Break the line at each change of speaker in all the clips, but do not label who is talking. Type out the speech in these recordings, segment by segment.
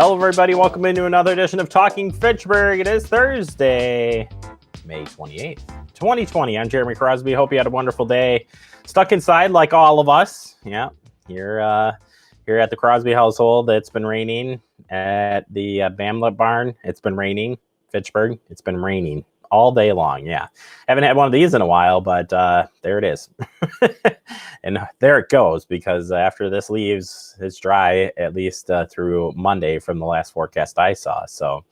Hello, everybody. Welcome into another edition of Talking Fitchburg. It is Thursday, May 28th, 2020. I'm Jeremy Crosby. Hope you had a wonderful day. Stuck inside like all of us. Yeah, here at the Crosby household, it's been raining. At the Bamlet barn, it's been raining. Fitchburg, it's been raining all day long. Yeah, haven't had one of these in a while, but there it is. And there it goes, because after this leaves, it's dry, at least through Monday from the last forecast I saw. So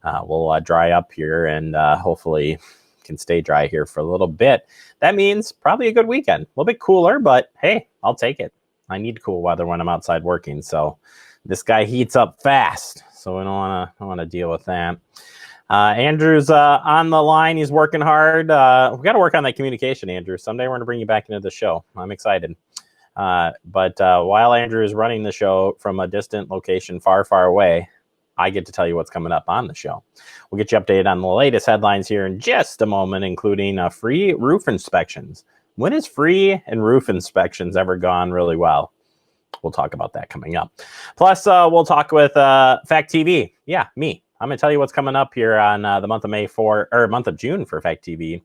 we'll dry up here and hopefully can stay dry here for a little bit. That means probably a good weekend. A little bit cooler, but hey, I'll take it. I need cool weather when I'm outside working. So this guy heats up fast, so we don't want to deal with that. Andrew's on the line. He's working hard. We got to work on that communication, Andrew. Someday we're going to bring you back into the show. I'm excited. But while Andrew is running the show from a distant location far, far away, I get to tell you what's coming up on the show. We'll get you updated on the latest headlines here in just a moment, including free roof inspections. When has free and roof inspections ever gone really well? We'll talk about that coming up. Plus, we'll talk with Fact TV. Yeah, me. I'm going to tell you what's coming up here on the month of month of June for Fact TV.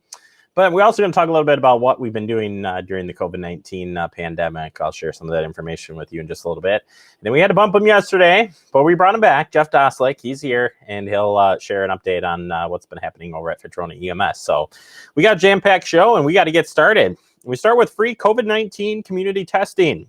But we're also going to talk a little bit about what we've been doing during the COVID-19 pandemic. I'll share some of that information with you in just a little bit. And then we had to bump him yesterday, but we brought him back. Jeff Doslick, he's here, and he'll share an update on what's been happening over at Fitrona EMS. So we got a jam-packed show, and we got to get started. We start with free COVID-19 community testing.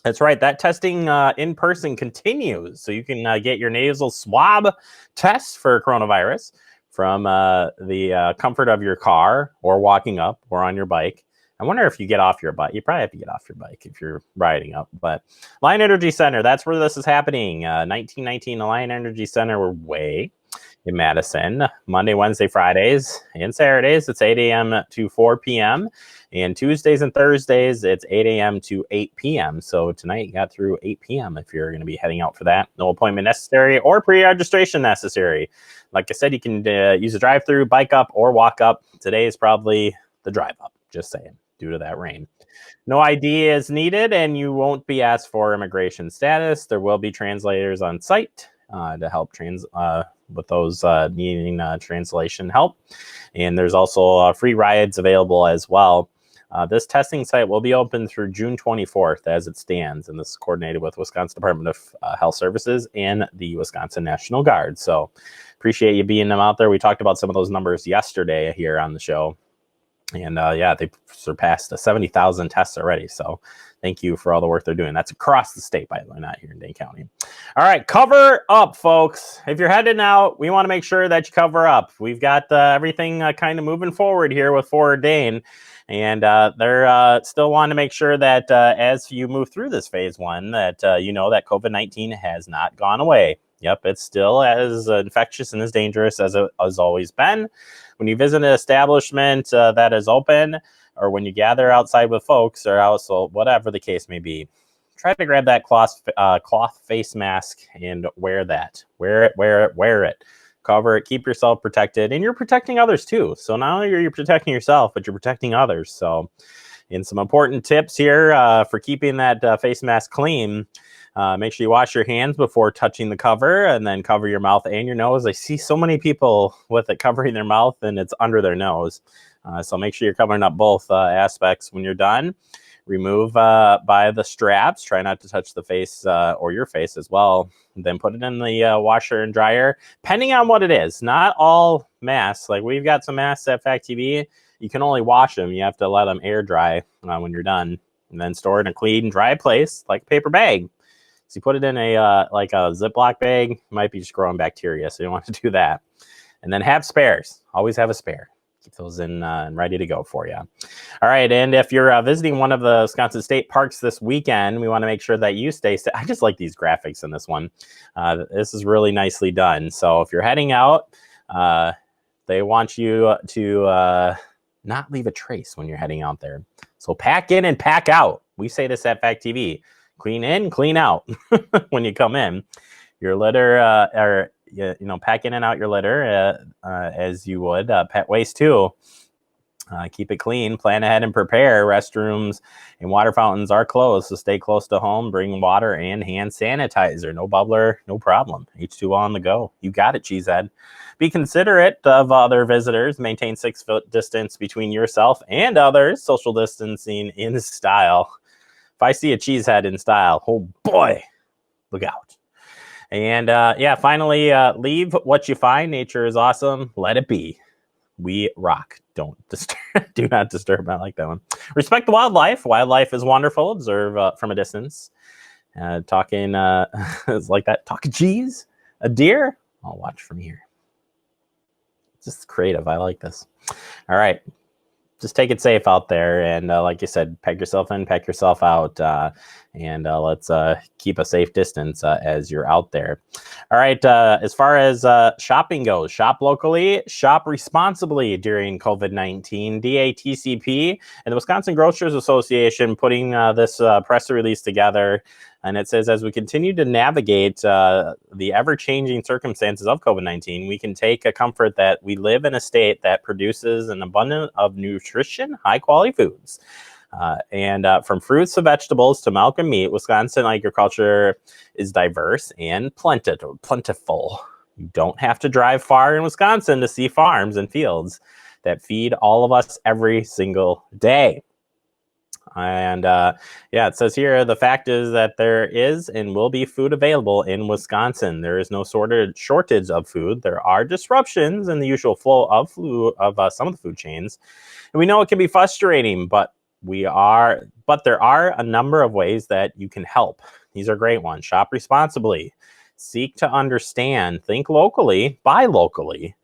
That's right. That testing in person continues. So you can get your nasal swab test for coronavirus from the comfort of your car or walking up or on your bike. I wonder if you get off your bike. You probably have to get off your bike if you're riding up. But Lion Energy Center, that's where this is happening. 1919, the Lion Energy Center, we're way in Madison. Monday, Wednesday, Fridays, and Saturdays, it's 8 a.m. to 4 p.m. And Tuesdays and Thursdays, it's 8 a.m. to 8 p.m. So tonight you got through 8 p.m. if you're going to be heading out for that. No appointment necessary or pre-registration necessary. Like I said, you can use a drive-through, bike up, or walk up. Today is probably the drive up, just saying, due to that rain. No ID is needed, and you won't be asked for immigration status. There will be translators on site to help with those needing translation help. And there's also free rides available as well. This testing site will be open through June 24th as it stands, and this is coordinated with Wisconsin Department of Health Services and the Wisconsin National Guard. So appreciate you being out there. We talked about some of those numbers yesterday here on the show. And yeah, they surpassed 70,000 tests already. So thank you for all the work they're doing. That's across the state, by the way, not here in Dane County. All right, cover up, folks. If you're heading out, we want to make sure that you cover up. We've got everything kind of moving forward here with Forward Dane. And they're still wanting to make sure that as you move through this phase one, that you know that COVID-19 has not gone away. Yep, it's still as infectious and as dangerous as it has always been. When you visit an establishment that is open, or when you gather outside with folks, or also whatever the case may be, try to grab that cloth face mask and wear that. Wear it. Cover it. Keep yourself protected, and you're protecting others too. So not only are you protecting yourself, but you're protecting others. So, and some important tips here for keeping that face mask clean. Make sure you wash your hands before touching the cover, and then cover your mouth and your nose. I see so many people with it covering their mouth and it's under their nose. So make sure you're covering up both aspects when you're done. Remove by the straps. Try not to touch the face or your face as well. Then put it in the washer and dryer, depending on what it is. Not all masks. Like we've got some masks at Fact TV. You can only wash them. You have to let them air dry when you're done, and then store it in a clean, dry place like a paper bag. So you put it in a like a Ziploc bag, you might be just growing bacteria, so you don't want to do that. And then have spares. Always have a spare. Keep those in and ready to go for you. All right, and if you're visiting one of the Wisconsin State parks this weekend, we want to make sure that you stay safe. I just like these graphics in this one. This is really nicely done. So if you're heading out, they want you to not leave a trace when you're heading out there. So pack in and pack out. We say this at Fact TV. Clean in, clean out when you come in. Your litter, or pack in and out your litter as you would. Pet waste too. Keep it clean, plan ahead and prepare. Restrooms and water fountains are closed, so stay close to home. Bring water and hand sanitizer. No bubbler, no problem. H2O on the go. You got it, Cheesehead. Be considerate of other visitors. Maintain 6-foot distance between yourself and others. Social distancing in style. If I see a Cheesehead in style, oh boy, look out. And yeah, finally, leave what you find. Nature is awesome. Let it be. We rock. Don't disturb. Do not disturb. I like that one. Respect the wildlife. Wildlife is wonderful. Observe from a distance. Talking is like that. Talking cheese. A deer. I'll watch from here. Just creative. I like this. All right. Just take it safe out there. And like you said, peg yourself in, peck yourself out. And let's keep a safe distance as you're out there. All right. As far as shopping goes, shop locally, shop responsibly during COVID-19. DATCP and the Wisconsin Grocers Association putting this press release together. And it says, as we continue to navigate the ever-changing circumstances of COVID-19, we can take a comfort that we live in a state that produces an abundance of nutrition, high-quality foods. And from fruits to vegetables to milk and meat, Wisconsin agriculture is diverse and plentiful. You don't have to drive far in Wisconsin to see farms and fields that feed all of us every single day. And yeah, it says here, the fact is that there is and will be food available in Wisconsin. There is no shortage of food. There are disruptions in the usual flow of some of the food chains. And we know it can be frustrating, but there are a number of ways that you can help. These are great ones. Shop responsibly, seek to understand, think locally, buy locally,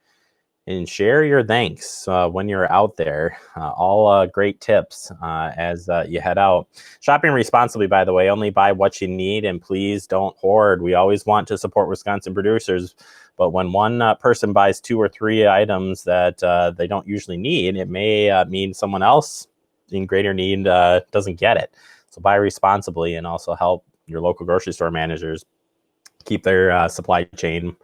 and share your thanks when you're out there. All great tips as you head out. Shopping responsibly, by the way, only buy what you need, and please don't hoard. We always want to support Wisconsin producers, but when one person buys 2 or 3 items that they don't usually need, it may mean someone else in greater need doesn't get it. So buy responsibly and also help your local grocery store managers keep their supply chain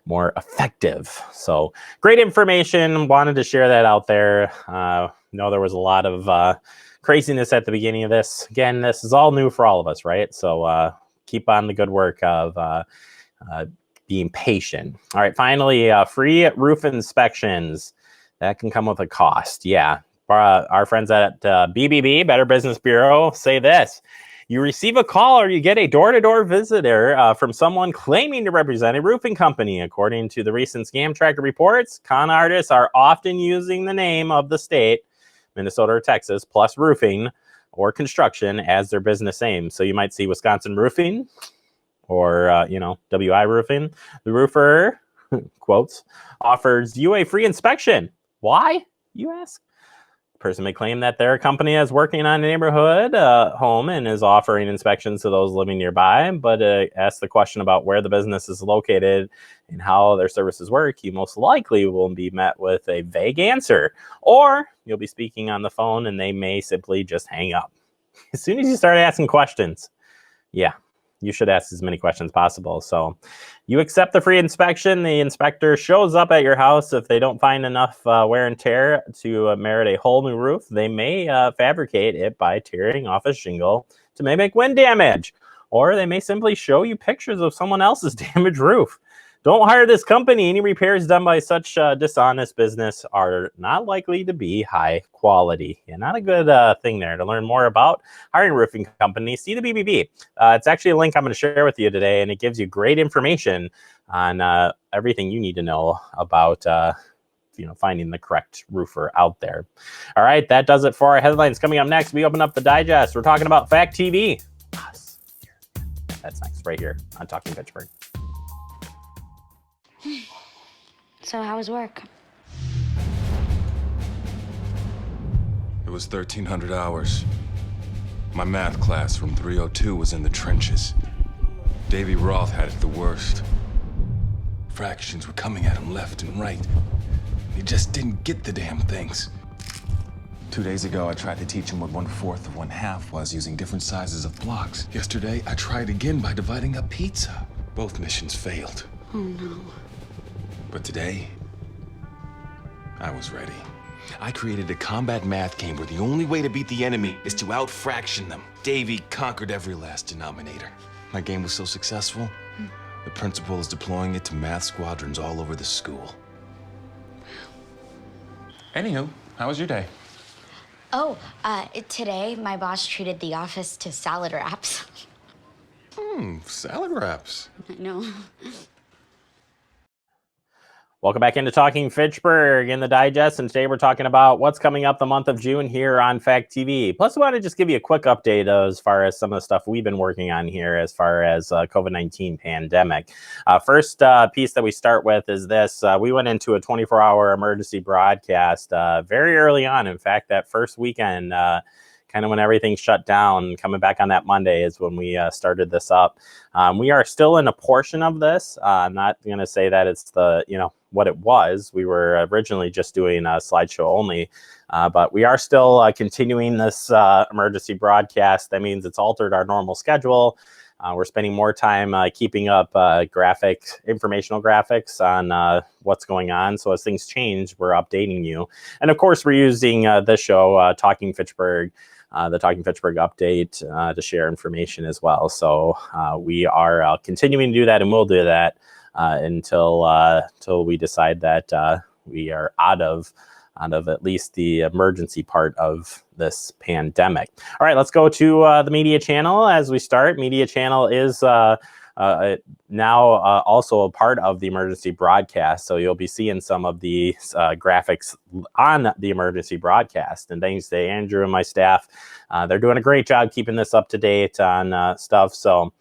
more effective. So great information. Wanted to share that out there. Know there was a lot of craziness at the beginning of this. Again, this is all new for all of us, right? So keep on the good work of being patient. All right, finally, free roof inspections. That can come with a cost. Yeah. Our friends at BBB, Better Business Bureau, say this. You receive a call or you get a door-to-door visitor from someone claiming to represent a roofing company. According to the recent Scam Tracker reports, con artists are often using the name of the state, Minnesota or Texas, plus roofing or construction as their business name. So you might see Wisconsin Roofing or, WI Roofing. The roofer, quotes, offers you a free inspection. Why, you ask? Person may claim that their company is working on a neighborhood home and is offering inspections to those living nearby, but ask the question about where the business is located and how their services work, you most likely will be met with a vague answer, or you'll be speaking on the phone and they may simply just hang up. As soon as you start asking questions, yeah, you should ask as many questions as possible. So you accept the free inspection. The inspector shows up at your house. If they don't find enough wear and tear to merit a whole new roof, they may fabricate it by tearing off a shingle to mimic wind damage. Or they may simply show you pictures of someone else's damaged roof. Don't hire this company. Any repairs done by such dishonest business are not likely to be high quality. Yeah, not a good thing there. To learn more about hiring roofing companies, see the BBB. It's actually a link I'm going to share with you today, and it gives you great information on everything you need to know about finding the correct roofer out there. All right, that does it for our headlines. Coming up next, we open up the digest. We're talking about Fact TV. That's next, right here on Talking Fitchburg.
So how was work?
It was 1,300 hours. My math class from 302 was in the trenches. Davy Roth had it the worst. Fractions were coming at him left and right. He just didn't get the damn things. 2 days ago, I tried to teach him what 1/4 of 1/2 was using different sizes of blocks. Yesterday, I tried again by dividing up pizza. Both missions failed.
Oh no.
But today, I was ready. I created a combat math game where the only way to beat the enemy is to out-fraction them. Davy conquered every last denominator. My game was so successful, the principal is deploying it to math squadrons all over the school. Anywho, how was your day?
Oh, today my boss treated the office to salad wraps.
Salad wraps.
I know.
Welcome back into Talking Fitchburg in the digest, and today we're talking about what's coming up the month of June here on Fact TV. Plus, we want to just give you a quick update as far as some of the stuff we've been working on here as far as COVID-19 pandemic. First piece that we start with is this. We went into a 24-hour emergency broadcast very early on. In fact, that first weekend, kind of when everything shut down, coming back on that Monday is when we started this up. We are still in a portion of this. I'm not going to say that it's the, what it was. We were originally just doing a slideshow only, but we are still continuing this emergency broadcast. That means it's altered our normal schedule. We're spending more time keeping up informational graphics on what's going on. So as things change, we're updating you. And of course, we're using this show, Talking Fitchburg, the Talking Fitchburg update to share information as well. So we are continuing to do that, and we'll do that until we decide that we are out of at least the emergency part of this pandemic. All right, let's go to the media channel as we start. Media channel is now also a part of the emergency broadcast. So you'll be seeing some of the graphics on the emergency broadcast. And thanks to Andrew and my staff, they're doing a great job keeping this up to date on stuff. So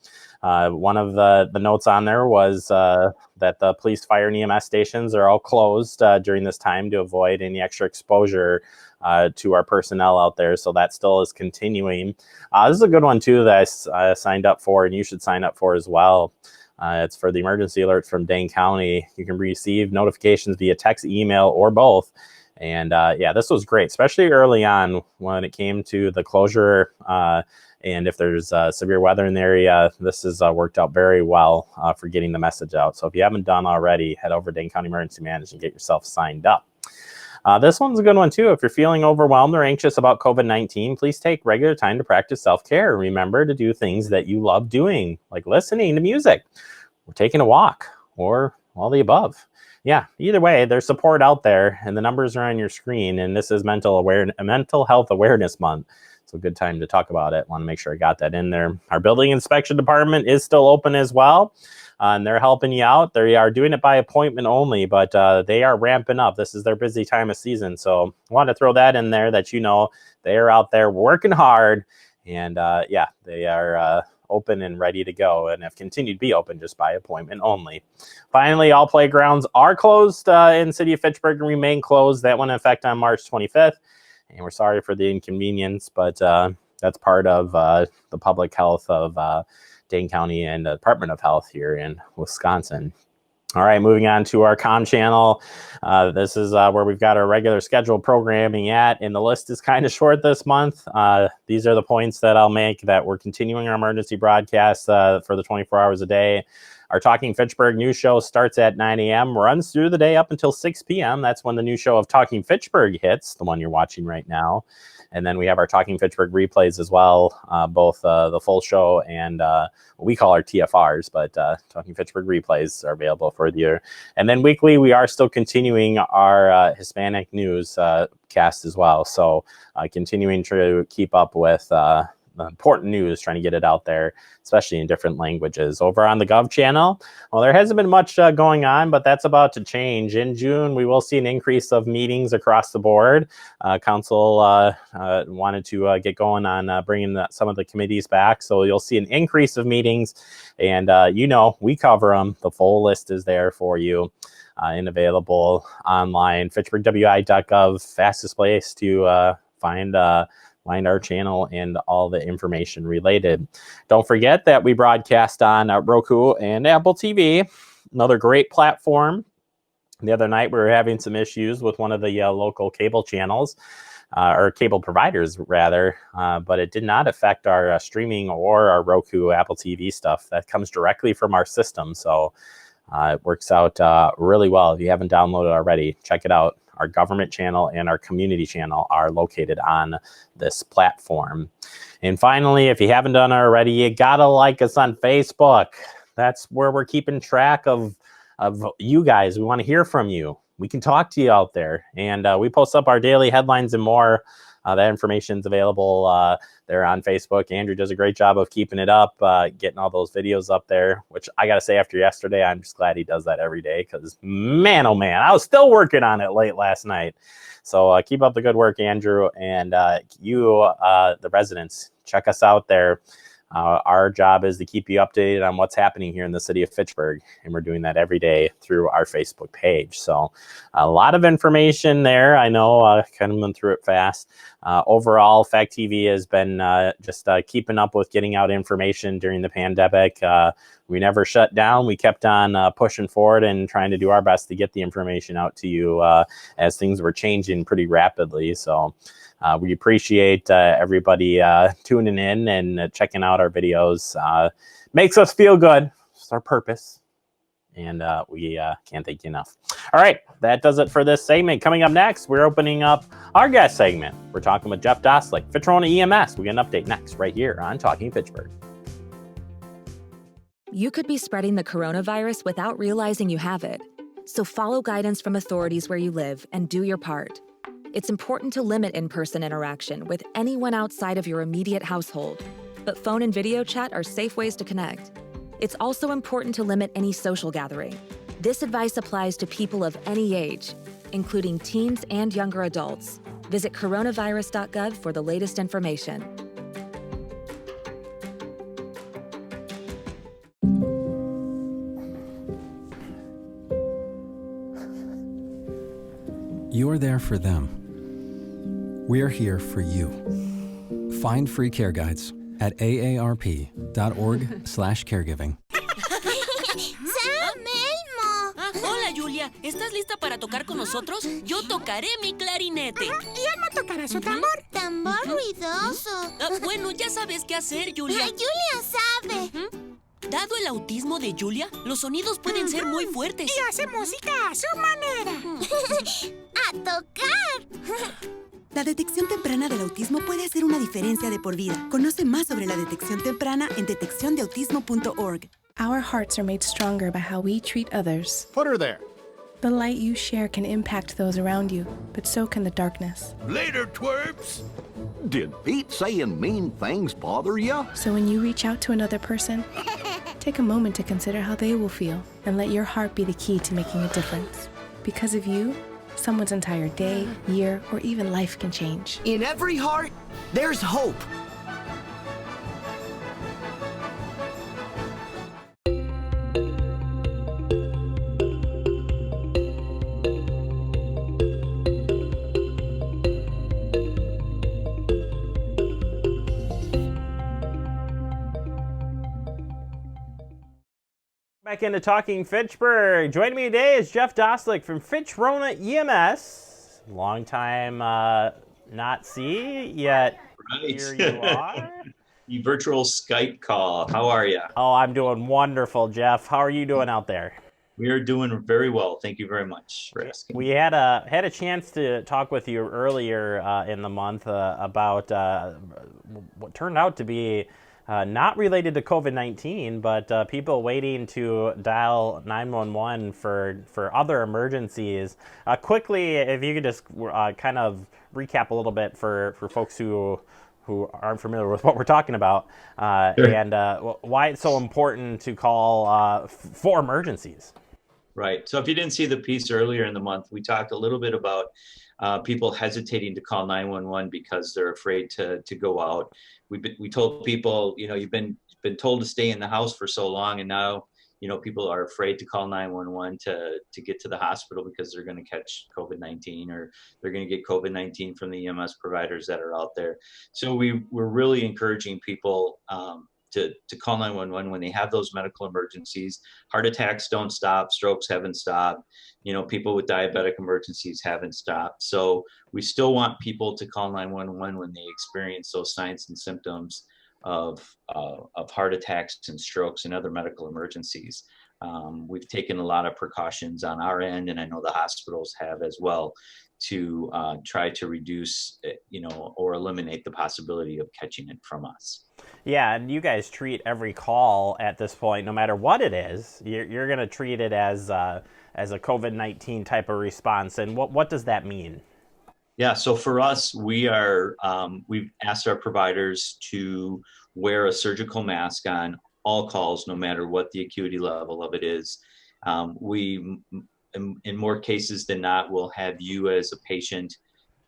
one of the notes on there was that the police, fire, and EMS stations are all closed during this time to avoid any extra exposure to our personnel out there. So that still is continuing. This is a good one, too, that I signed up for, and you should sign up for as well. It's for the emergency alerts from Dane County. You can receive notifications via text, email, or both. And yeah, this was great, especially early on when it came to the closure. And if there's severe weather in the area, this has worked out very well for getting the message out. So if you haven't done already, head over to Dane County Emergency Management and get yourself signed up. This one's a good one, too. If you're feeling overwhelmed or anxious about COVID-19, please take regular time to practice self-care. Remember to do things that you love doing, like listening to music or taking a walk or all the above. Yeah, either way, there's support out there, and the numbers are on your screen, and this is Mental Health Awareness Month. So a good time to talk about it. Want to make sure I got that in there. Our building inspection department is still open as well. And they're helping you out. They are doing it by appointment only, but they are ramping up. This is their busy time of season. So I want to throw that in there that they are out there working hard. And yeah, they are open and ready to go and have continued to be open just by appointment only. Finally, all playgrounds are closed in the city of Fitchburg and remain closed. That went in effect on March 25th. And we're sorry for the inconvenience, but that's part of the public health of Dane County and the Department of Health here in Wisconsin. All right, moving on to our comm channel. This is where we've got our regular scheduled programming at, and the list is kind of short this month. These are the points that I'll make that we're continuing our emergency broadcast for the 24 hours a day. Our Talking Fitchburg news show starts at 9 a.m., runs through the day up until 6 p.m. That's when the new show of Talking Fitchburg hits, the one you're watching right now. And then we have our Talking Fitchburg replays as well, both the full show and what we call our TFRs, but Talking Fitchburg replays are available for the year. And then weekly, we are still continuing our Hispanic news cast as well. So continuing to keep up with important news, trying to get it out there, especially in different languages. Over on the Gov channel, well, there hasn't been much going on, but that's about to change. In June, we will see an increase of meetings across the board. Council wanted to get going on bringing some of the committees back, so you'll see an increase of meetings, and we cover them. The full list is there for you and available online. FitchburgWI.gov, fastest place to find our channel and all the information related. Don't forget that we broadcast on Roku and Apple TV, another great platform. The other night we were having some issues with one of the local cable channels, or cable providers rather, but it did not affect our streaming or our Roku, Apple TV stuff. That comes directly from our system. So It works out really well. If you haven't downloaded already, check it out. Our government channel and our community channel are located on this platform. And finally, if you haven't done it already, you gotta like us on Facebook. That's where we're keeping track of you guys. We want to hear from you. We can talk to you out there. And we post up our daily headlines and more. That information's available there on Facebook. Andrew does a great job of keeping it up, getting all those videos up there, which I got to say, after yesterday, I'm just glad he does that every day, because man, oh man, I was still working on it late last night. So keep up the good work, Andrew. And you, the residents, check us out there. Our job is to keep you updated on what's happening here in the city of Fitchburg, and we're doing that every day through our Facebook page. So a lot of information there. I know I kind of went through it fast. Overall, Fact TV has been just keeping up with getting out information during the pandemic. We never shut down. We kept on pushing forward and trying to do our best to get the information out to you as things were changing pretty rapidly. So we appreciate everybody tuning in and checking out our videos. Makes us feel good. It's our purpose. And we can't thank you enough. All right, that does it for this segment. Coming up next, we're opening up our guest segment. We're talking with Jeff Dostlik, Fitchburg EMS. We get an update next right here on Talking Fitchburg.
You could be spreading the coronavirus without realizing you have it. So follow guidance from authorities where you live and do your part. It's important to limit in-person interaction with anyone outside of your immediate household, but phone and video chat are safe ways to connect. It's also important to limit any social gathering. This advice applies to people of any age, including teens and younger adults. Visit coronavirus.gov for the latest information.
You're there for them. We're here for you. Find free care guides at aarp.org/caregiving.
¡Sam, Elmo!
Hola, Julia. ¿Estás lista para tocar con nosotros? Yo tocaré mi clarinete.
Y Elmo tocará su tambor. Tambor ruidoso.
Bueno, ya sabes qué hacer, Julia.
Julia sabe.
Dado el autismo de Julia, los sonidos pueden ser muy fuertes.
Y hace música a su manera. ¡A tocar!
La detección temprana del autismo puede hacer una diferencia de por vida. Conoce más sobre la detección temprana en detecciondeautismo.org.
Our hearts are made stronger by how we treat others.
Put her there.
The light you share can impact those around you, but so can the darkness.
Later, twerps.
Did Pete saying mean things bother you?
So when you reach out to another person, take a moment to consider how they will feel and let your heart be the key to making a difference. Because of you, someone's entire day, year, or even life can change.
In every heart, there's hope.
Back into Talking Fitchburg. Joining me today is Jeff Dostlik from Fitchburg EMS. Long time not see, yet here you are.
The virtual Skype call. How are you?
Oh, I'm doing wonderful, Jeff. How are you doing out there?
We are doing very well. Thank you very much for asking.
We had a chance to talk with you earlier in the month about what turned out to be not related to COVID-19, but people waiting to dial 911 for other emergencies. Quickly, if you could just kind of recap a little bit for folks who aren't familiar with what we're talking about,
Sure.
and why it's so important to call for emergencies.
Right. So if you didn't see the piece earlier in the month, we talked a little bit about people hesitating to call 911 because they're afraid to go out. We told people, you've been told to stay in the house for so long, and now, people are afraid to call 911 to get to the hospital because they're going to catch COVID-19, or they're going to get COVID-19 from the EMS providers that are out there. So we're really encouraging people to call 911 when they have those medical emergencies. Heart attacks don't stop, strokes haven't stopped, people with diabetic emergencies haven't stopped. So we still want people to call 911 when they experience those signs and symptoms of heart attacks and strokes and other medical emergencies. We've taken a lot of precautions on our end, and I know the hospitals have as well, to try to reduce, or eliminate the possibility of catching it from us.
Yeah, and you guys treat every call at this point, no matter what it is. You're going to treat it as a COVID-19 type of response. And what does that mean?
Yeah, so for us, we've asked our providers to wear a surgical mask on all calls, no matter what the acuity level of it is. In more cases than not, will have you as a patient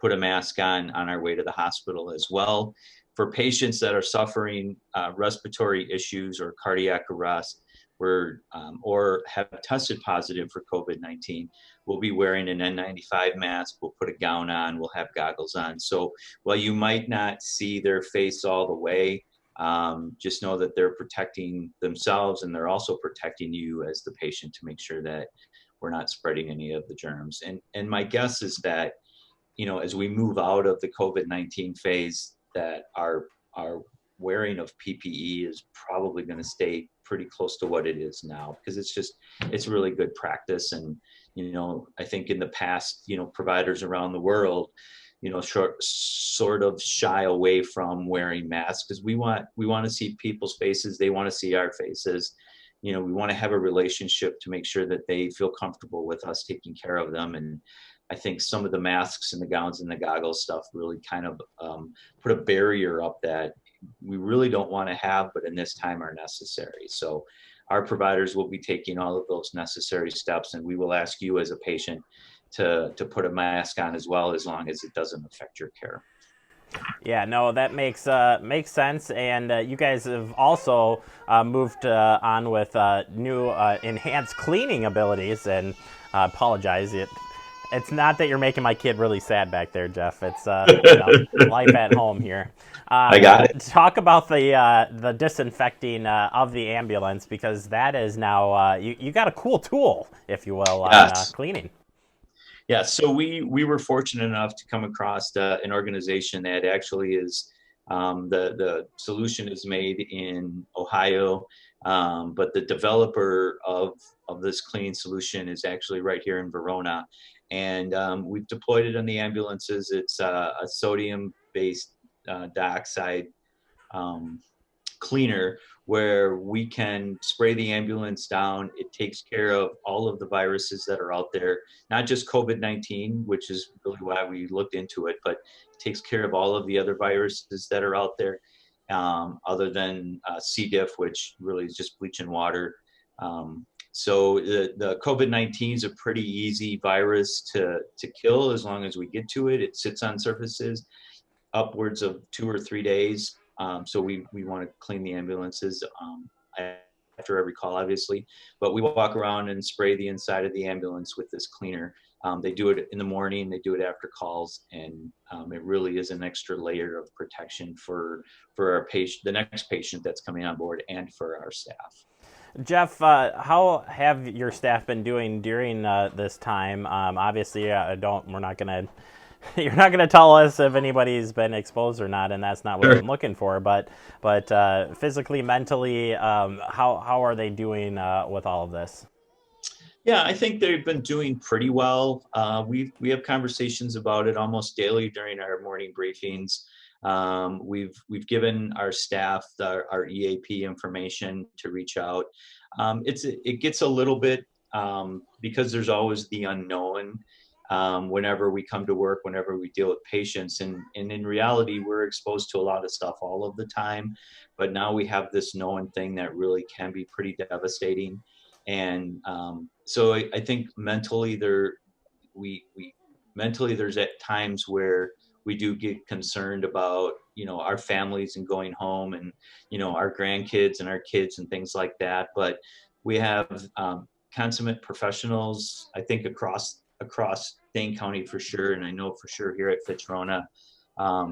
put a mask on our way to the hospital as well. For patients that are suffering respiratory issues or cardiac arrest, or have tested positive for COVID-19, we'll be wearing an N95 mask, we'll put a gown on, we'll have goggles on. So while you might not see their face all the way, just know that they're protecting themselves, and they're also protecting you as the patient, to make sure that we're not spreading any of the germs. And my guess is that, as we move out of the COVID-19 phase, that our wearing of PPE is probably going to stay pretty close to what it is now, because it's really good practice. And, I think in the past, providers around the world, sort of shy away from wearing masks, because we want to see people's faces. They want to see our faces. We want to have a relationship to make sure that they feel comfortable with us taking care of them. And I think some of the masks and the gowns and the goggles stuff really kind of put a barrier up that we really don't want to have, but in this time are necessary. So our providers will be taking all of those necessary steps, and we will ask you as a patient to put a mask on as well, as long as it doesn't affect your care.
Yeah, no, that makes sense. And you guys have also moved on with new enhanced cleaning abilities. And apologize, it's not that you're making my kid really sad back there, Jeff. It's life at home here.
I got it.
Talk about the disinfecting of the ambulance, because that is now you got a cool tool, if you will, on cleaning.
Yeah, so we were fortunate enough to come across an organization that actually is the solution is made in Ohio, but the developer of this cleaning solution is actually right here in Verona, and we've deployed it on the ambulances. It's a sodium-based dioxide cleaner, where we can spray the ambulance down. It takes care of all of the viruses that are out there, not just COVID-19, which is really why we looked into it, but it takes care of all of the other viruses that are out there, other than C. diff, which really is just bleach and water. So the COVID-19 is a pretty easy virus to kill as long as we get to it. It sits on surfaces upwards of 2 or 3 days. So we want to clean the ambulances after every call, obviously, but we walk around and spray the inside of the ambulance with this cleaner. They do it in the morning, they do it after calls, and it really is an extra layer of protection for our patient, the next patient that's coming on board, and for our staff.
Jeff, how have your staff been doing during this time? Obviously, we're not gonna. You're not going to tell us if anybody's been exposed or not, and that's not what I'm looking for. But physically, mentally, how are they doing with all of this?
Yeah, I think they've been doing pretty well. We have conversations about it almost daily during our morning briefings. We've given our staff our EAP information to reach out. It gets a little bit because there's always the unknown. Whenever we come to work, whenever we deal with patients, and in reality, we're exposed to a lot of stuff all of the time, but now we have this known thing that really can be pretty devastating. And so I think mentally there's at times where we do get concerned about, our families and going home, and, our grandkids and our kids and things like that. But we have consummate professionals, I think, across Dane County for sure, and I know for sure here at Fitchburg.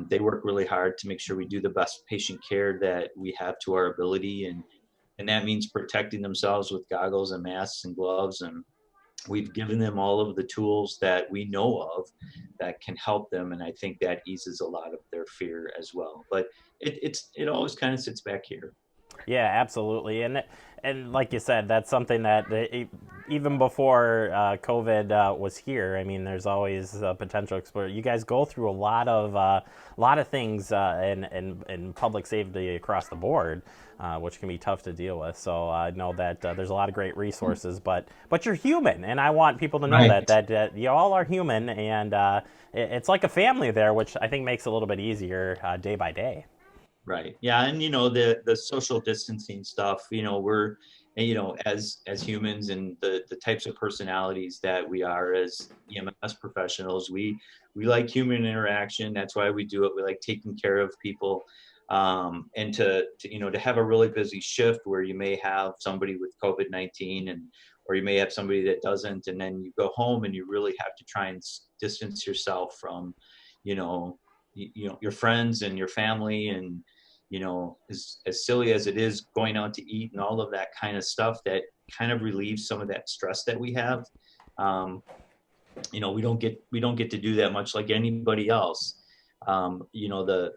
They work really hard to make sure we do the best patient care that we have to our ability, and that means protecting themselves with goggles and masks and gloves. And we've given them all of the tools that we know of that can help them, and I think that eases a lot of their fear as well. But it always kind of sits back here.
Yeah, absolutely. And like you said, that's something that even before COVID was here, I mean, there's always a potential exposure. You guys go through a lot of things in public safety across the board, which can be tough to deal with. So I know that there's a lot of great resources, but you're human, and I want people to know that you all are human, and it's like a family there, which I think makes it a little bit easier day by day.
Right. Yeah. And the social distancing stuff, we're, as humans and the types of personalities that we are as EMS professionals, we like human interaction. That's why we do it. We like taking care of people. And to have a really busy shift where you may have somebody with COVID-19 or you may have somebody that doesn't, and then you go home and you really have to try and distance yourself from, your friends and your family, and as silly as it is, going out to eat and all of that kind of stuff that kind of relieves some of that stress that we have. We don't get to do that much like anybody else. The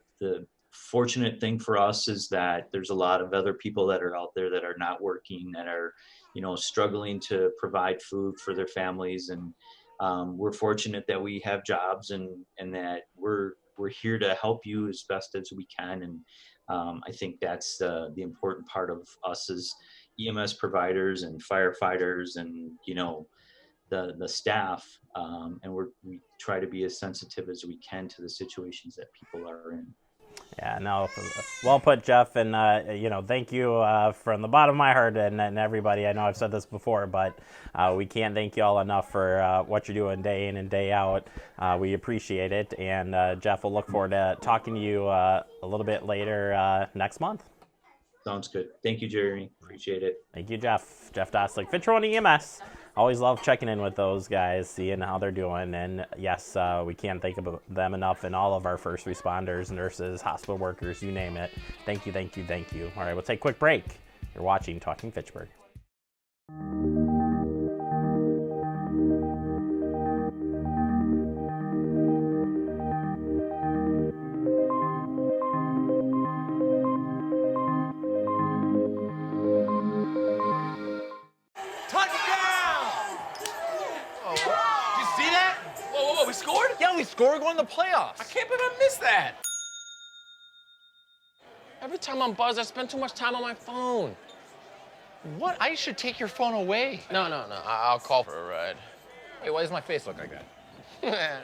fortunate thing for us is that there's a lot of other people that are out there that are not working, that are struggling to provide food for their families, and we're fortunate that we have jobs and that we're here to help you as best as we can. And I think that's the important part of us as EMS providers and firefighters and the staff, and we try to be as sensitive as we can to the situations that people are in.
Yeah, no, well put, Jeff, and thank you from the bottom of my heart and everybody. I know I've said this before, but we can't thank you all enough for what you're doing day in and day out. We appreciate it, and Jeff, we'll look forward to talking to you a little bit later next month.
Sounds good. Thank you, Jeremy. Appreciate it.
Thank you, Jeff. Jeff Doslick, Fitchburg EMS. Always love checking in with those guys, seeing how they're doing. And yes, we can't thank them enough, and all of our first responders, nurses, hospital workers, you name it. Thank you, thank you, thank you. All right, we'll take a quick break. You're watching Talking Fitchburg.
We scored? Yeah, we scored. We're going to the playoffs. I can't believe I missed that. Every time I'm buzzed, I spend too much time on my phone. What? I should take your phone away. No. I'll call for a ride. Hey, why does my face look like that?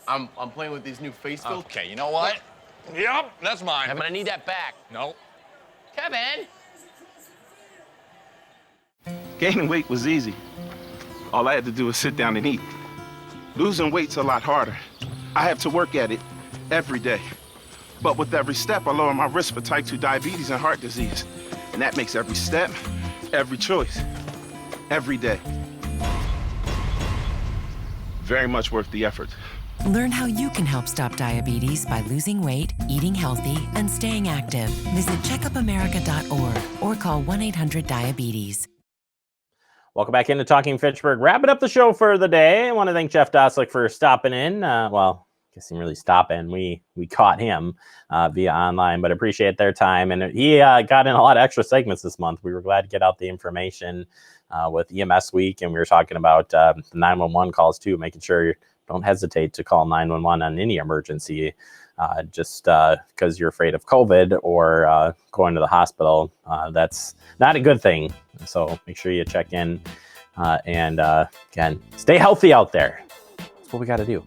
I'm playing with these new face filters. Okay, you know what? Yep, that's mine. But I need that back. No. Kevin!
Gaining weight was easy. All I had to do was sit down and eat. Losing weight's a lot harder. I have to work at it every day. But with every step, I lower my risk for type 2 diabetes and heart disease. And that makes every step, every choice, every day very much worth the effort.
Learn how you can help stop diabetes by losing weight, eating healthy, and staying active. Visit checkupamerica.org or call 1-800-DIABETES.
Welcome back into Talking Fitchburg. Wrapping up the show for the day. I want to thank Jeff Doslick for stopping in. Well, I guess he didn't really stop in. We caught him via online, but appreciate their time. And he got in a lot of extra segments this month. We were glad to get out the information with EMS Week, and we were talking about the 911 calls too, making sure you don't hesitate to call 911 on any emergency, just because you're afraid of COVID or going to the hospital. That's not a good thing. So make sure you check in and again, stay healthy out there. That's what we got to do.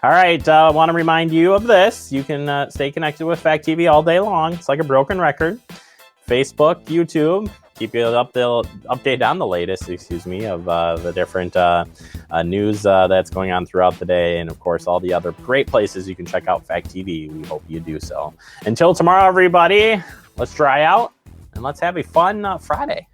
All right. I want to remind you of this. You can stay connected with Fact TV all day long. It's like a broken record. Facebook, YouTube, keep you updated on the latest, of the different news that's going on throughout the day. And of course, all the other great places you can check out Fact TV. We hope you do so. Until tomorrow, everybody, let's dry out and let's have a fun Friday.